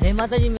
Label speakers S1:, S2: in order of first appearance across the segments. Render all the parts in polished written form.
S1: જય માતાજી।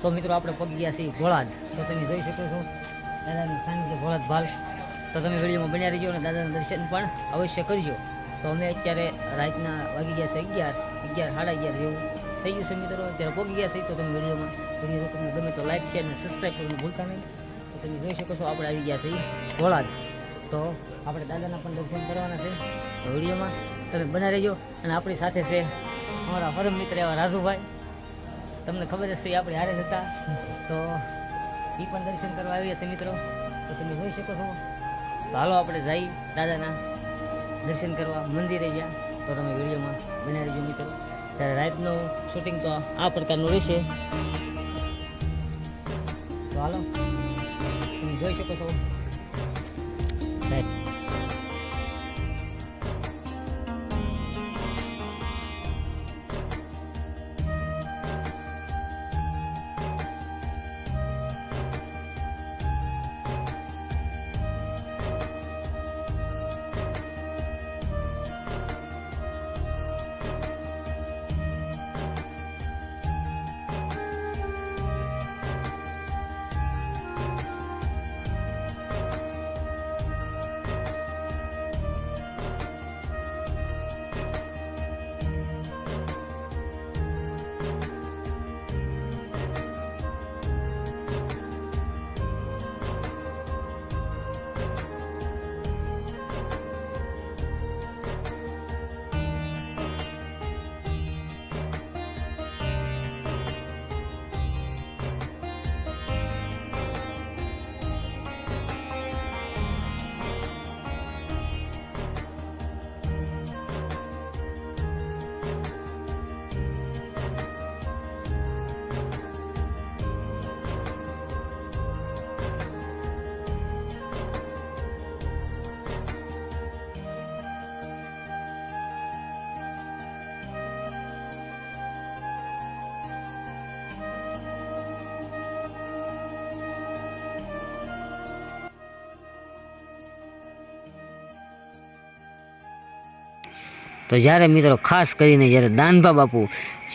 S1: તો મિત્રો આપણે પગ ગયા છીએ ભોળાદ। તો તમે જોઈ શકો છો દાદાનું સાનિધ્ય ભોળાદ ભાલ। તો તમે વિડીયોમાં બન્યા રહીજો અને દાદાના દર્શન પણ અવશ્ય કરજો। તો અમે અત્યારે રાતના વાગી ગયા છે 11 સાડા 11 જેવું થઈ ગયું છે મિત્રો। અત્યારે પગ ગયા છે। તો તમે વિડીયો તમને ગમે તો લાઈક શેર અને સબસ્ક્રાઈબ કરવાનું ભૂલતા નહીં। તો તમે જોઈ શકો છો આપણે આવી ગયા છીએ ભોળાદ। તો આપણે દાદાના પણ દર્શન કરવાના છે। તો વિડીયોમાં તમે બના રહેજો। અને આપણી સાથે છે અમારા પરમ મિત્ર એવા રાજુભાઈ। તમને ખબર હશે આપણે હારે જ હતા। તો એ પણ દર્શન કરવા આવ્યા છે મિત્રો। તો તમે જોઈ શકો છો। તો હાલો આપણે જઈ દાદાના દર્શન કરવા મંદિરે ગયા। તો તમે વિડીયોમાં બન્યા રહેજો મિત્રો। ત્યારે રાતનું શૂટિંગ તો આ પ્રકારનું રહેશે। તો હાલો તમે જોઈ શકો છો રાઈટ। તો જ્યારે મિત્રો ખાસ કરીને જ્યારે દાનભા બાપુ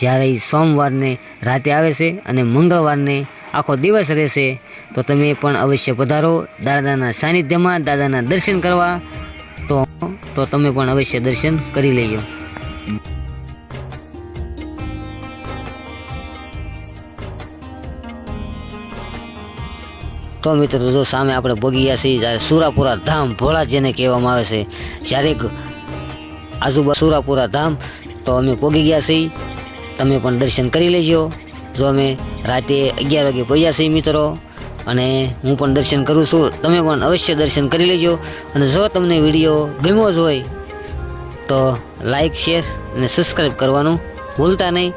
S1: જ્યારે સોમવારને રાતે આવે છે અને મંગળવારને આખો દિવસ રહેશે, તો તમે પણ અવશ્ય પધારો દાદાના સાનિધ્યમાં, દાદાના દર્શન કરવા। તો તમે પણ અવશ્ય દર્શન કરી લેજો। તો મિત્રો જો સામે આપણે પહોંચી ગયા છીએ જ્યારે સુરાપુરા ધામ ભોળા જેને કહેવામાં આવે છે, જ્યારે આજુબાજુ સુરાપુરા ધામ। તો અમે પહોંચી ગયા છીએ, તમે પણ દર્શન કરી લેજો। જો અમે રાતે 11 વાગે પહોંચ્યા છીએ મિત્રો, અને હું પણ દર્શન કરું છું, તમે પણ અવશ્ય દર્શન કરી લેજો। અને જો તમને વિડીયો ગમ્યો જ હોય તો લાઈક શેર અને સબસ્ક્રાઈબ કરવાનું ભૂલતા નહીં।